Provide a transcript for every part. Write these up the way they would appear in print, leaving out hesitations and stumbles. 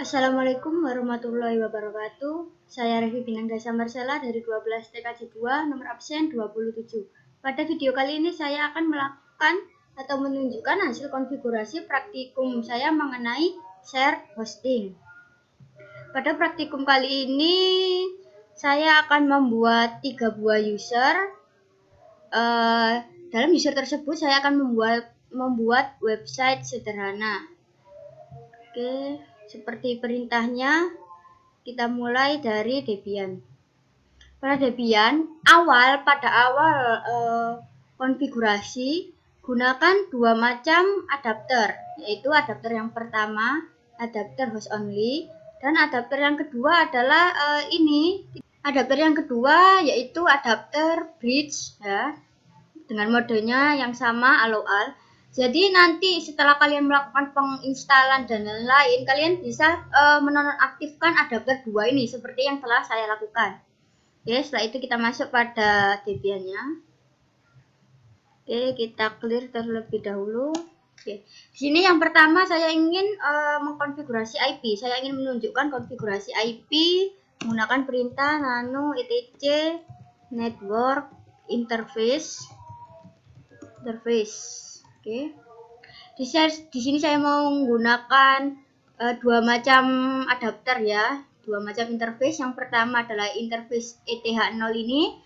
Assalamualaikum warahmatullahi wabarakatuh. Saya Revi Binangdasa Marcella dari 12 TKJ 2, nomor absen 27. Pada video kali ini saya akan melakukan atau menunjukkan hasil konfigurasi praktikum saya mengenai share hosting. Pada praktikum kali ini saya akan membuat 3 buah user. Dalam user tersebut saya akan membuat website sederhana. Oke, seperti perintahnya, kita mulai dari Debian. Pada Debian, pada awal konfigurasi, gunakan dua macam adapter, yaitu adapter yang pertama, adapter host only, dan adapter yang kedua adalah Adapter yang kedua yaitu adapter bridge, ya, dengan modenya yang sama, allow all. Jadi nanti setelah kalian melakukan penginstalan dan lain-lain, kalian bisa menonaktifkan adapter 2 ini seperti yang telah saya lakukan. Oke, setelah itu kita masuk pada Debian-nya. Oke, kita clear terlebih dahulu. Oke, di sini yang pertama saya ingin mengkonfigurasi IP. Saya ingin menunjukkan konfigurasi IP menggunakan perintah nano etc network interface. Oke. Di sini saya mau menggunakan dua macam adapter, ya, dua macam interface. Yang pertama adalah interface ETH0 ini,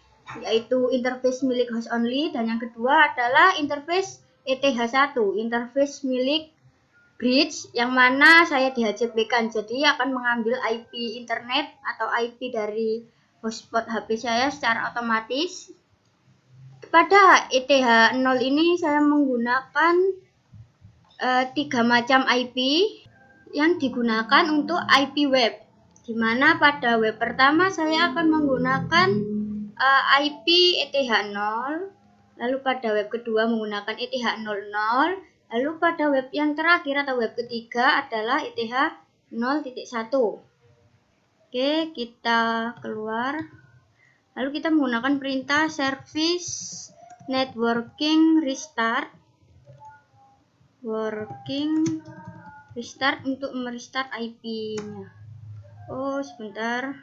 yaitu interface milik host only, dan yang kedua adalah interface ETH1, interface milik bridge, yang mana saya DHCP-kan. Jadi akan mengambil IP internet atau IP dari hotspot HP saya secara otomatis. Pada ETH0 ini saya menggunakan 3 macam IP yang digunakan untuk IP web, di mana pada web pertama saya akan menggunakan IP ETH0, lalu pada web kedua menggunakan ETH00, lalu pada web yang terakhir atau web ketiga adalah ETH0.1. Oke, kita keluar. Lalu kita menggunakan perintah service networking restart untuk merestart IP-nya. Oh, sebentar,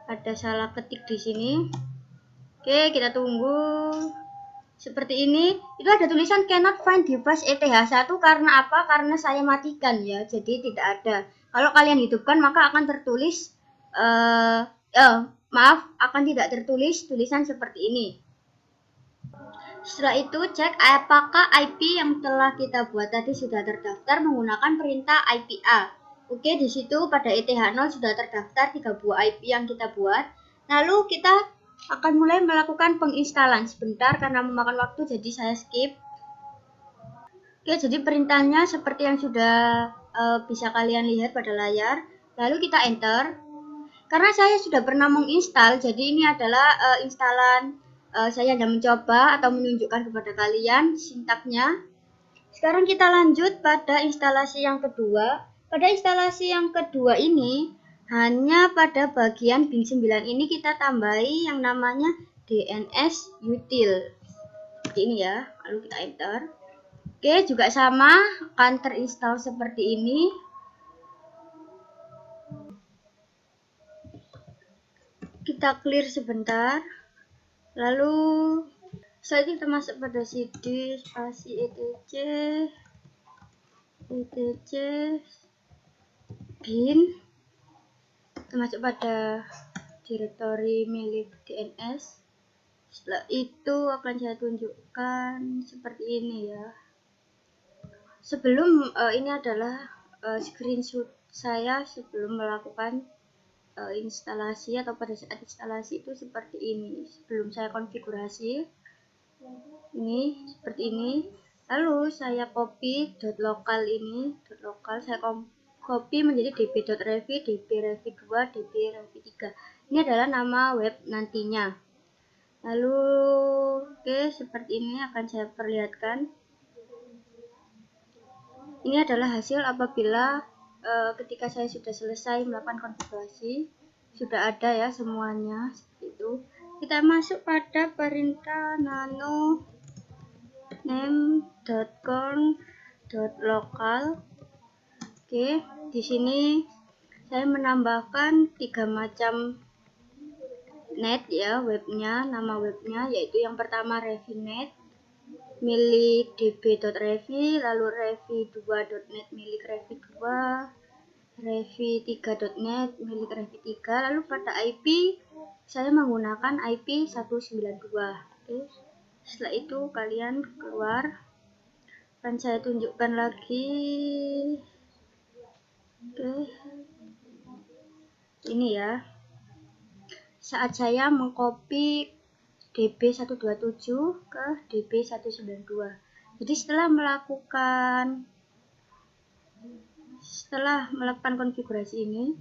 ada salah ketik di sini. Oke, kita tunggu. Seperti ini. Itu ada tulisan cannot find device ETH1 karena apa? Karena saya matikan, ya. Jadi tidak ada. Kalau kalian hidupkan maka akan tertulis akan tidak tertulis tulisan seperti ini. Setelah itu cek apakah IP yang telah kita buat tadi sudah terdaftar menggunakan perintah IPA. Oke, di situ pada ETH0 sudah terdaftar 3 buah IP yang kita buat. Lalu kita akan mulai melakukan penginstalan. Sebentar karena memakan waktu, jadi saya skip. Oke, jadi perintahnya seperti yang sudah bisa kalian lihat pada layar. Lalu kita enter. Karena saya sudah pernah menginstal, jadi ini adalah instalan. Saya hanya mencoba atau menunjukkan kepada kalian sintaknya. Sekarang kita lanjut pada instalasi yang kedua. Pada instalasi yang kedua ini, hanya pada bagian bin 9 ini kita tambahi yang namanya DNS util. Seperti ini, ya. Lalu kita enter. Oke, juga sama, akan terinstall seperti ini. Kita clear sebentar. Lalu setelah itu kita masuk pada cd spasi etc bin. Kita masuk pada direktori milik DNS. Setelah itu akan saya tunjukkan seperti ini, ya. Sebelum ini adalah screenshot saya sebelum melakukan instalasi, atau pada saat instalasi itu seperti ini. Sebelum saya konfigurasi, ini seperti ini. Lalu saya copy .local ini, saya copy menjadi db.revi, db.revi2, db.revi3. Ini adalah nama web nantinya. Lalu oke, seperti ini akan saya perlihatkan. Ini adalah hasil apabila ketika saya sudah selesai melakukan konfigurasi. Sudah ada, ya, semuanya seperti itu. Kita masuk pada perintah nano name.conf.local. Oke, di sini saya menambahkan 3 macam net ya, webnya, nama webnya, yaitu yang pertama revinet milik db.revi, lalu revi2.net milik revi2, revi3.net milik revi3, lalu pada IP saya menggunakan IP 192. Oke. Setelah itu kalian keluar, dan saya tunjukkan lagi. Oke, ini ya, saat saya mengcopy db127 ke db192. Jadi setelah melakukan konfigurasi ini,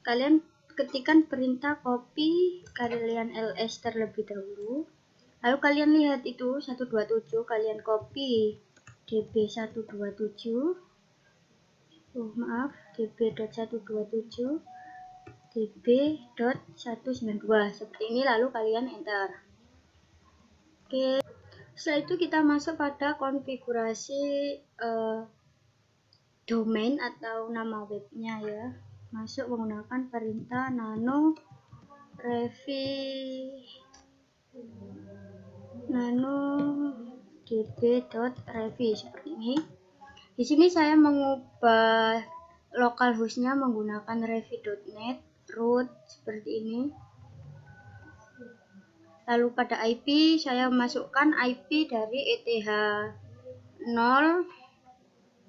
kalian ketikkan perintah copy kalian ls terlebih dahulu, lalu kalian lihat itu 127, kalian copy db127, db.127 db.192 seperti ini, lalu kalian enter. Oke, setelah itu kita masuk pada konfigurasi domain atau nama webnya ya. Masuk menggunakan perintah nano db.revi seperti ini. Di sini saya mengubah localhostnya menggunakan revi.net root seperti ini. Lalu pada IP saya masukkan IP dari ETH0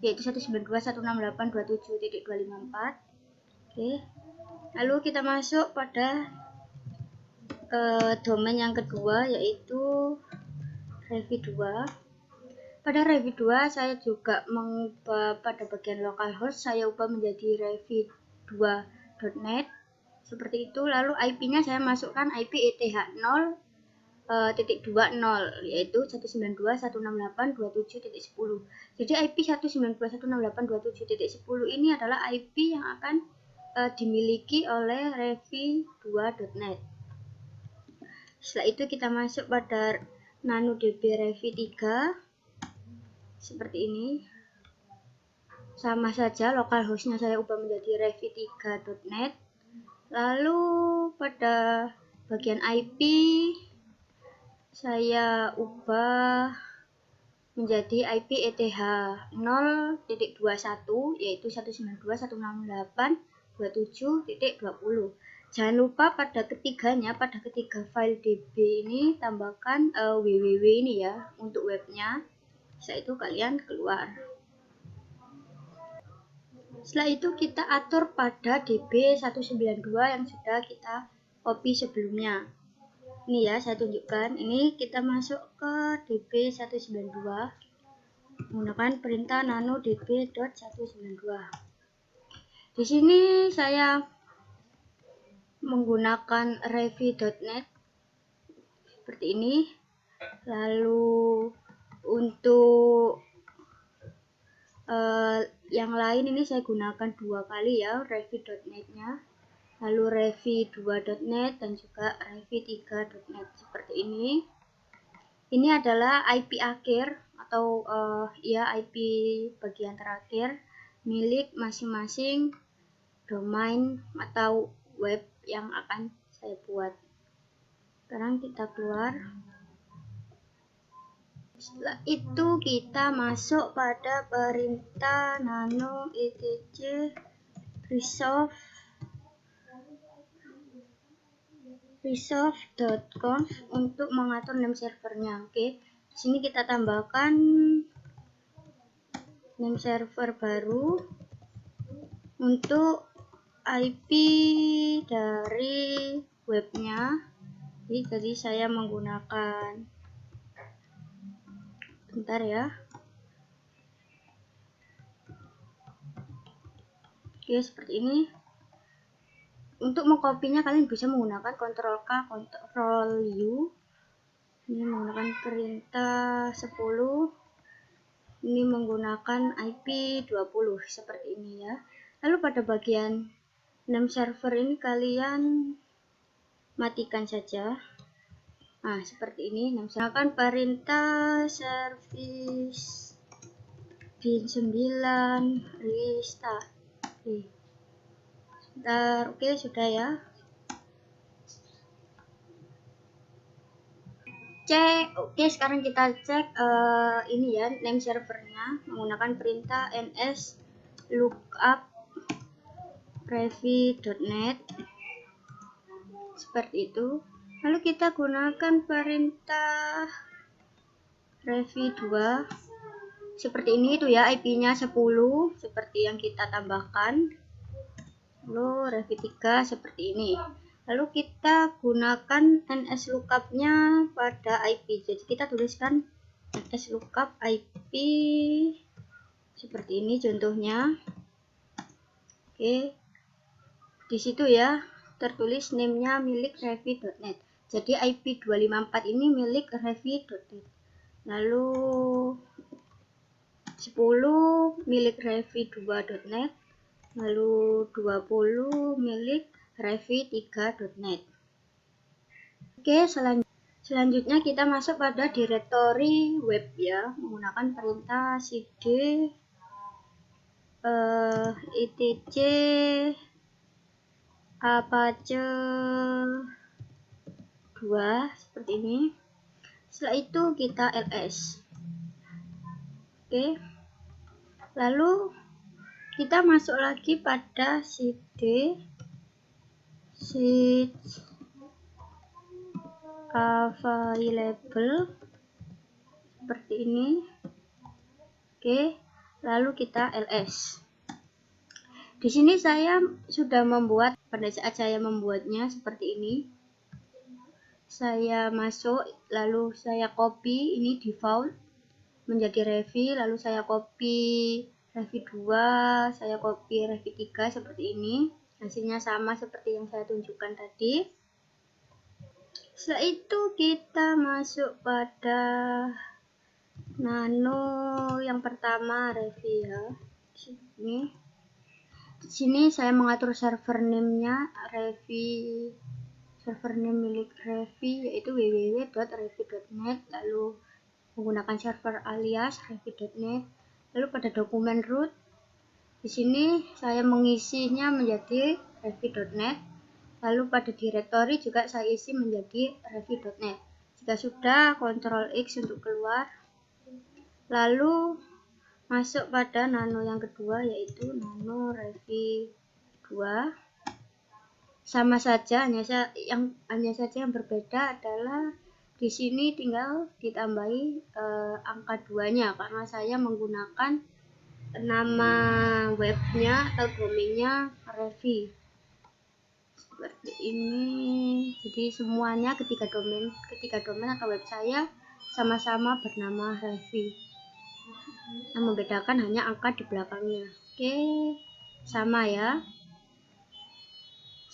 yaitu 192.168.27.254. Oke. Lalu kita masuk pada domain yang kedua yaitu revi2. Pada revi2 saya juga mengubah pada bagian localhost, saya ubah menjadi revi2.net seperti itu. Lalu IP-nya saya masukkan IP ETH0 .20 yaitu 192.168.27.10. Jadi IP 192.168.27.10 ini adalah IP yang akan dimiliki oleh revi2.net. Setelah itu kita masuk pada nanodb revi3 seperti ini. Sama saja localhostnya saya ubah menjadi revi3.net. Lalu pada bagian IP saya ubah menjadi IP ETH0.21 yaitu 192.168.27.20. Jangan lupa pada ketiga file db ini tambahkan www ini ya untuk webnya. Setelah itu kalian keluar. Setelah itu kita atur pada db192 yang sudah kita copy sebelumnya. Ini ya, saya tunjukkan. Ini kita masuk ke db192 menggunakan perintah nano db.192. Di sini saya menggunakan revi.net seperti ini. Lalu untuk yang lain ini saya gunakan 2 kali ya, revi.net-nya. Lalu revi2.net dan juga revi3.net seperti ini. Ini adalah IP akhir atau IP bagian terakhir milik masing-masing domain atau web yang akan saya buat. Sekarang kita keluar. Setelah itu kita masuk pada perintah nano etc resolve.conf untuk mengatur name servernya. Oke, di sini kita tambahkan name server baru untuk IP dari webnya. Jadi saya menggunakan, bentar ya. Oke, seperti ini. Untuk mengkopinya kalian bisa menggunakan Ctrl K, Ctrl U. Ini menggunakan perintah 10. Ini menggunakan IP 20 seperti ini ya. Lalu pada bagian name server ini kalian matikan saja. Nah, seperti ini. Menggunakan perintah service bin 9 restart. Sebentar, oke sudah ya. Cek, oke sekarang kita cek ini ya name servernya menggunakan perintah ns lookup revi.net seperti itu. Lalu kita gunakan perintah revi2 seperti ini itu ya, IP-nya 10 seperti yang kita tambahkan. Lalu revi3 seperti ini. Lalu kita gunakan ns lookup-nya pada IP. Jadi kita tuliskan ns lookup IP seperti ini contohnya. Oke. Di situ ya tertulis name-nya milik revi.net. Jadi IP 254 ini milik revi.net. Lalu 10 milik revi2.net. Lalu 20 milik revi3.net. Oke, selanjutnya kita masuk pada directory web ya, menggunakan perintah cd etc apache 2 seperti ini. Setelah itu kita ls. Oke. Lalu kita masuk lagi pada cd available seperti ini. Oke, lalu kita ls. Di sini saya sudah membuat, pada saat saya membuatnya seperti ini. Saya masuk, lalu saya copy ini default menjadi revi, lalu saya copy revi2, saya copy revi3 seperti ini. Hasilnya sama seperti yang saya tunjukkan tadi. Setelah itu kita masuk pada nano yang pertama revi ya. Di sini saya mengatur server name-nya revi, server name milik revi yaitu www.revi.net, lalu menggunakan server alias revi.net. Lalu pada dokumen root di sini saya mengisinya menjadi revi.net. Lalu pada directory juga saya isi menjadi revi.net. Jika sudah, Ctrl X untuk keluar. Lalu masuk pada nano yang kedua yaitu nano revi2. Sama saja, hanya saja yang berbeda adalah di sini tinggal ditambahi angka 2-nya karena saya menggunakan nama webnya atau domainnya revi. Seperti ini. Jadi semuanya ketiga domain atau web saya sama-sama bernama revi. Yang membedakan hanya angka di belakangnya. Oke, sama ya.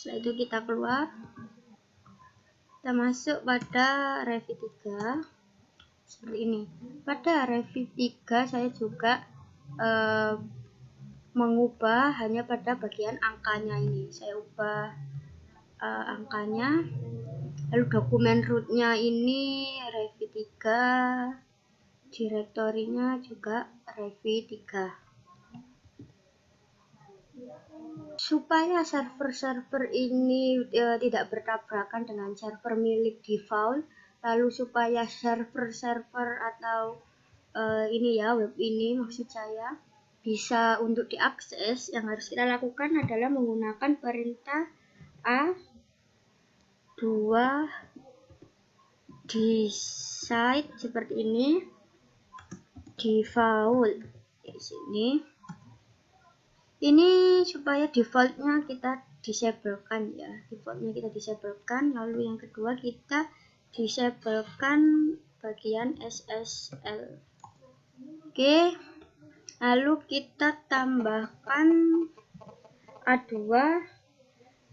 Setelah itu kita keluar. Kita masuk pada revi3 seperti ini. Pada revi3 saya juga mengubah hanya pada bagian angkanya ini. Saya ubah angkanya. Lalu dokumen rootnya ini revi3, direktorinya juga revi3. Supaya server-server ini tidak bertabrakan dengan server milik default, lalu supaya server-server atau ini ya, web ini maksud saya bisa untuk diakses, yang harus kita lakukan adalah menggunakan perintah a2 di site seperti ini, default di sini. Ini supaya defaultnya kita disablekan ya, lalu yang kedua kita disablekan bagian SSL. Oke, lalu kita tambahkan A2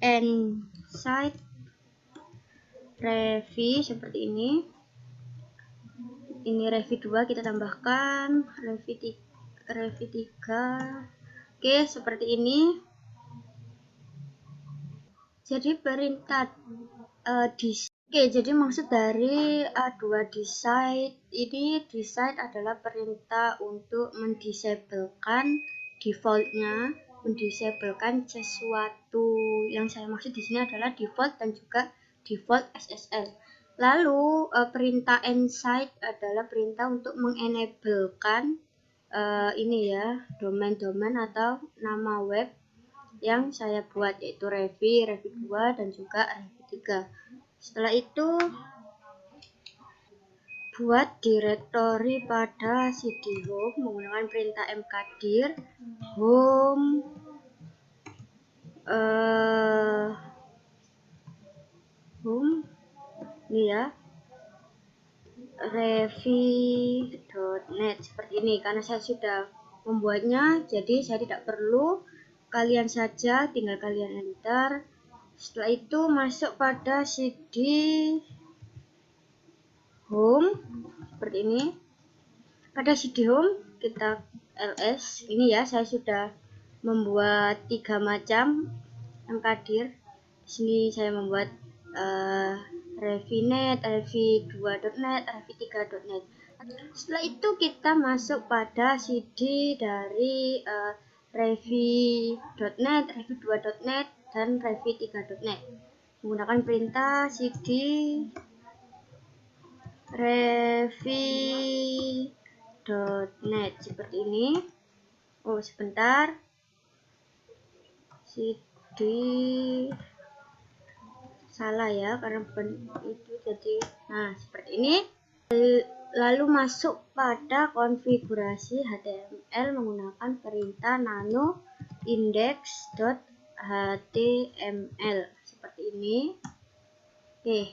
and site revi seperti ini. Ini revi2 kita tambahkan, revi3. Oke, seperti ini. Jadi perintah jadi maksud dari A2 di site ini, adalah perintah untuk mendisablekan defaultnya mendisablekan sesuatu. Yang saya maksud di sini adalah default dan juga default SSL. Lalu perintah inside adalah perintah untuk mengenablekan ini ya, domain-domain atau nama web yang saya buat, yaitu Revi 2 dan juga Revi 3. Setelah itu buat direktori pada cd home menggunakan perintah mkdir home home ini ya, revi.net seperti ini. Karena saya sudah membuatnya, jadi saya tidak perlu, kalian saja tinggal kalian enter. Setelah itu masuk pada cd home seperti ini. Pada cd home kita ls ini ya, saya sudah membuat 3 macam mkdir. Di sini saya membuat revinet, revi2.net, revi3.net. Setelah itu kita masuk pada cd dari revi.net, revi2.net, dan revi3.net menggunakan perintah cd revi.net seperti ini. Oh sebentar, cd salah ya, karena bukan itu, jadi nah seperti ini. Lalu masuk pada konfigurasi HTML menggunakan perintah nano index.html seperti ini. Oke,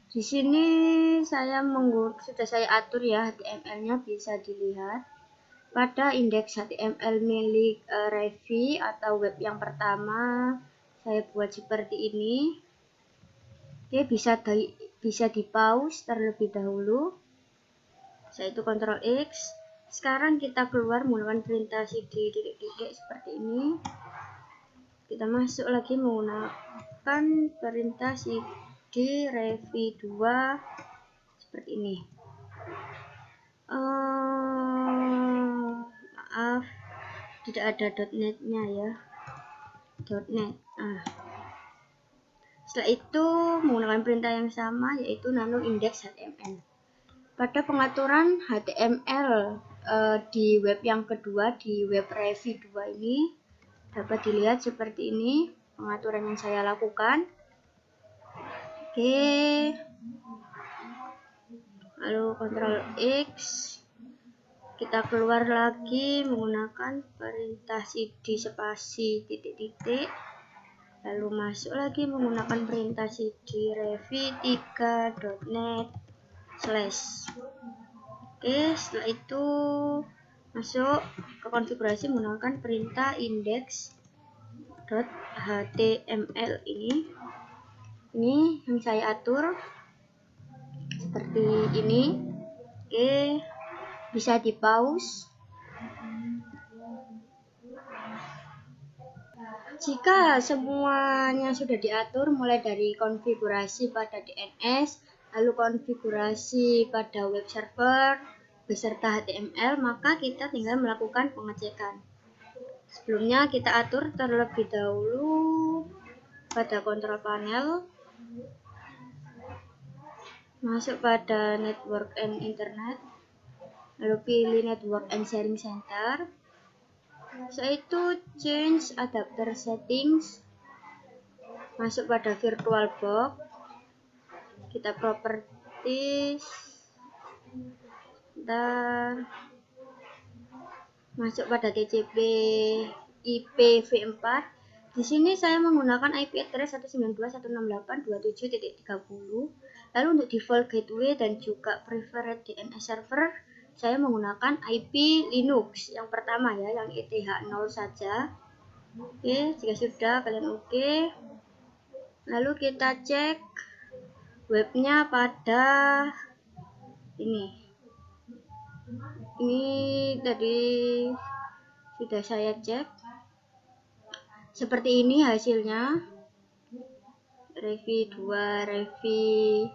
di sini saya sudah saya atur ya HTML-nya, bisa dilihat pada indeks HTML milik Revi atau web yang pertama. Saya buat seperti ini. Oke, bisa di pause terlebih dahulu. Saya itu Ctrl X. Sekarang kita keluar menggunakan perintah cd titik-titik seperti ini. Kita masuk lagi menggunakan perintah cd revi2 seperti ini. Maaf, tidak ada .net-nya ya. .net. Setelah itu menggunakan perintah yang sama, yaitu nano index html. Pada pengaturan HTML di web yang kedua, di web Revi 2 ini, dapat dilihat seperti ini pengaturan yang saya lakukan. Oke, lalu Ctrl X, kita keluar lagi menggunakan perintah cd spasi titik-titik, lalu masuk lagi menggunakan perintah cd revi3.net slash. Oke, setelah itu masuk ke konfigurasi menggunakan perintah index.html ini yang saya atur seperti ini. Oke, bisa di pause. Jika semuanya sudah diatur, mulai dari konfigurasi pada DNS, lalu konfigurasi pada web server beserta HTML, maka kita tinggal melakukan pengecekan. Sebelumnya kita atur terlebih dahulu pada kontrol panel, masuk pada network and internet, lalu pilih network and sharing center. Setelah itu change adapter settings, masuk pada virtualbox, kita properties, kita masuk pada TCP IPv4. Di sini saya menggunakan IP address 192.168.27.30. Lalu untuk default gateway dan juga preferred DNS server, saya menggunakan IP Linux yang pertama ya, yang ETH0 saja. Oke, jika sudah kalian oke. Lalu kita cek webnya pada ini tadi sudah saya cek. Seperti ini hasilnya. Revi 2, Revi.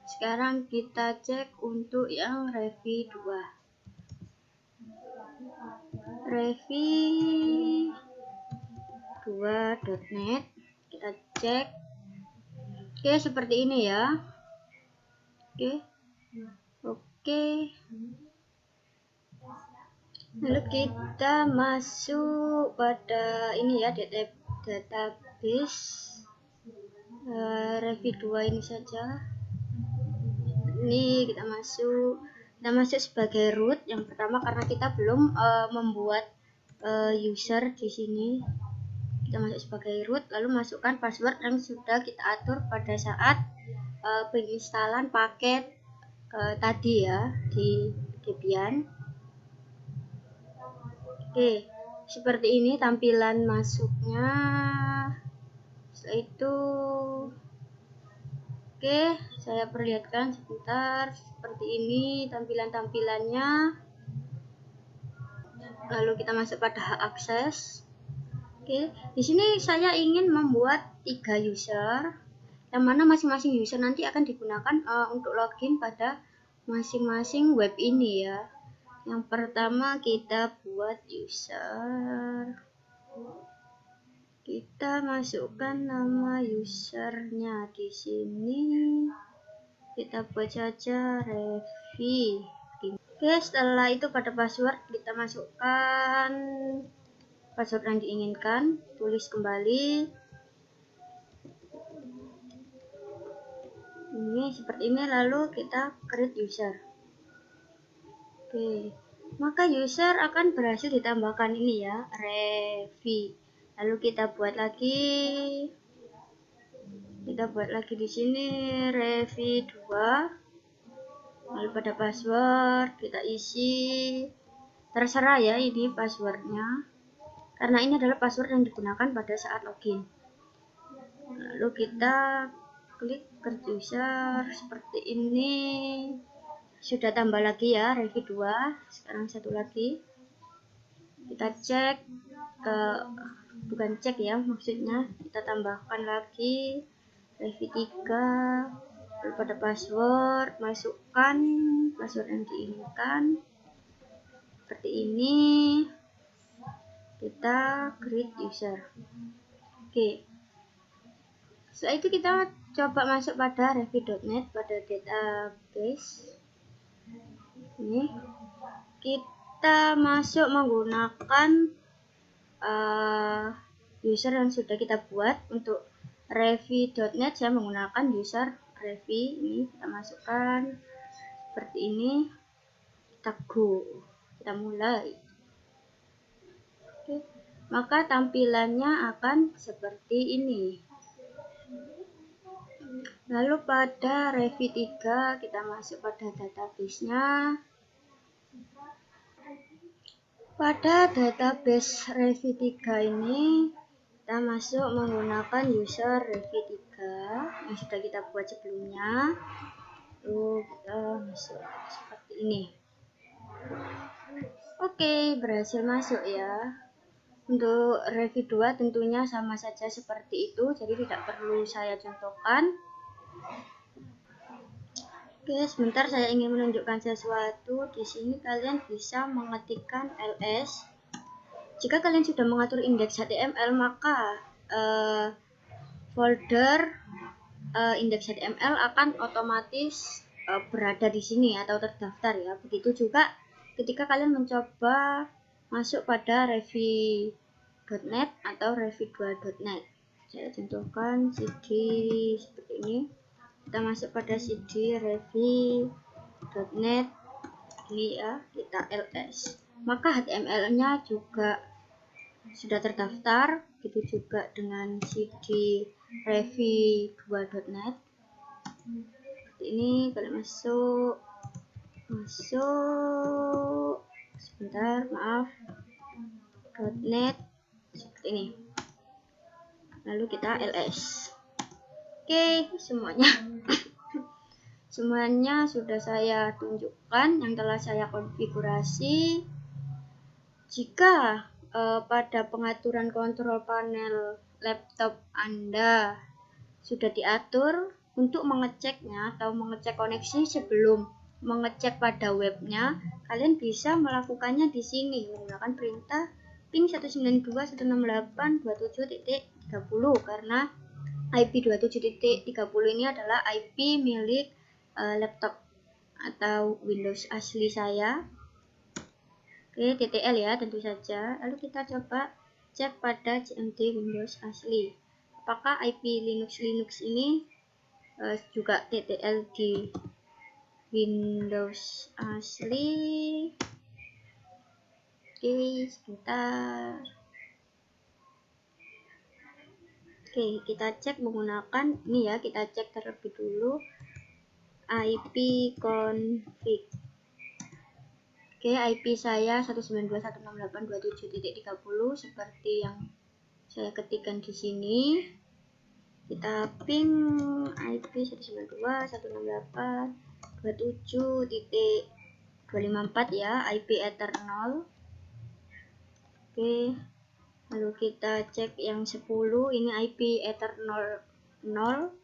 Sekarang kita cek untuk yang Revi 2. Revi revie2.net. Kita cek. Oke, seperti ini ya. Oke. Lalu kita masuk pada ini ya, database review 2 ini saja. Ini kita masuk sebagai root yang pertama karena kita belum membuat user di sini. Kita masuk sebagai root, lalu masukkan password yang sudah kita atur pada saat penginstalan paket tadi ya di Debian. Oke, seperti ini tampilan masuknya. Setelah itu, oke, saya perlihatkan sebentar. Seperti ini tampilannya. Lalu kita masuk pada hak akses. Oke, di sini saya ingin membuat 3 user, yang mana masing-masing user nanti akan digunakan untuk login pada masing-masing web ini ya. Yang pertama kita buat user. Kita masukkan nama usernya di sini. Kita buat saja Revi. Oke, setelah itu pada password kita masukkan password yang diinginkan. Tulis kembali. Ini seperti ini, lalu kita create user. Oke, maka user akan berhasil ditambahkan ini ya, Revi. Lalu kita buat lagi di sini Revi 2. Lalu pada password kita isi, terserah ya ini passwordnya, karena ini adalah password yang digunakan pada saat login. Lalu kita klik create user seperti ini. Sudah tambah lagi ya Revi 2. Sekarang satu lagi kita cek, bukan cek ya, maksudnya kita tambahkan lagi Revi 3. Lalu pada password masukkan password yang diinginkan seperti ini. Kita create user. Oke, setelah itu kita coba masuk pada review.net pada database. Ini kita masuk menggunakan user yang sudah kita buat. Untuk review.net saya menggunakan user Revi. Ini kita masukkan seperti ini. Kita go, kita mulai. Oke, maka tampilannya akan seperti ini. Lalu pada Revi 3 kita masuk pada database-nya. Pada database Revi 3 ini kita masuk menggunakan user Revi 3 yang sudah kita buat sebelumnya. Lalu kita masuk seperti ini. Oke, berhasil masuk ya. Untuk Revi 2 tentunya sama saja seperti itu, jadi tidak perlu saya contohkan. Oke, sebentar saya ingin menunjukkan sesuatu. Di sini kalian bisa mengetikkan ls. Jika kalian sudah mengatur indeks HTML, maka folder indeks HTML akan otomatis berada di sini atau terdaftar ya. Begitu juga ketika kalian mencoba masuk pada revi.net atau revi2.net. Saya contohkan cd seperti ini. Kita masuk pada cd revi.net ini ya, kita ls. Maka HTML-nya juga sudah terdaftar. Begitu juga dengan cd revi2.net. Seperti ini, kalian masuk sebentar, maaf, .net seperti ini. Lalu kita ls. Oke, semuanya sudah saya tunjukkan yang telah saya konfigurasi. Jika pada pengaturan kontrol panel laptop Anda sudah diatur untuk mengeceknya atau mengecek koneksi sebelum mengecek pada webnya, kalian bisa melakukannya di sini menggunakan perintah ping 192.168.27.30 karena IP 27.30 ini adalah IP milik laptop atau Windows asli saya. Oke, TTL ya tentu saja. Lalu kita coba cek pada CMD Windows asli. Apakah IP Linux ini juga TTL di Windows asli? Oke, sebentar. Oke, kita cek menggunakan ini ya, kita cek terlebih dulu IP config. Oke, IP saya 192.168.27.30 seperti yang saya ketikkan di sini. Kita ping IP 192.168.27.254 ya, IP Eternal. Oke, lalu kita cek yang 10, ini IP Eternal 0.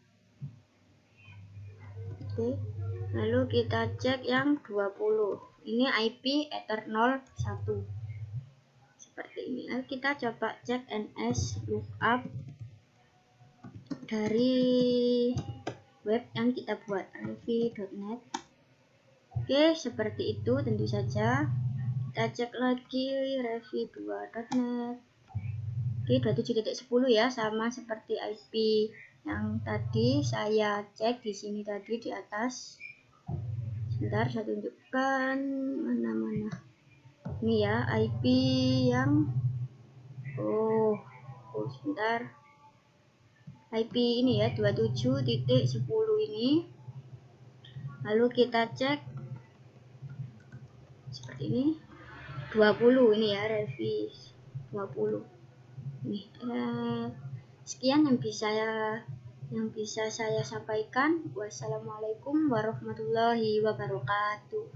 Oke, lalu kita cek yang 20, ini IP Eternal 1. Seperti ini. Lalu kita coba cek NS lookup dari web yang kita buat, revi.net. Oke, seperti itu tentu saja. Kita cek lagi revi2.net. Oke, 27.10 ya, sama seperti IP yang tadi saya cek di sini tadi di atas. Sebentar saya tunjukkan mana-mana. Ini ya IP yang sebentar. IP ini ya 27.10 ini. Lalu kita cek seperti ini. 20 ini ya, revi 20. Nih, sekian yang bisa saya sampaikan. Wassalamualaikum warahmatullahi wabarakatuh.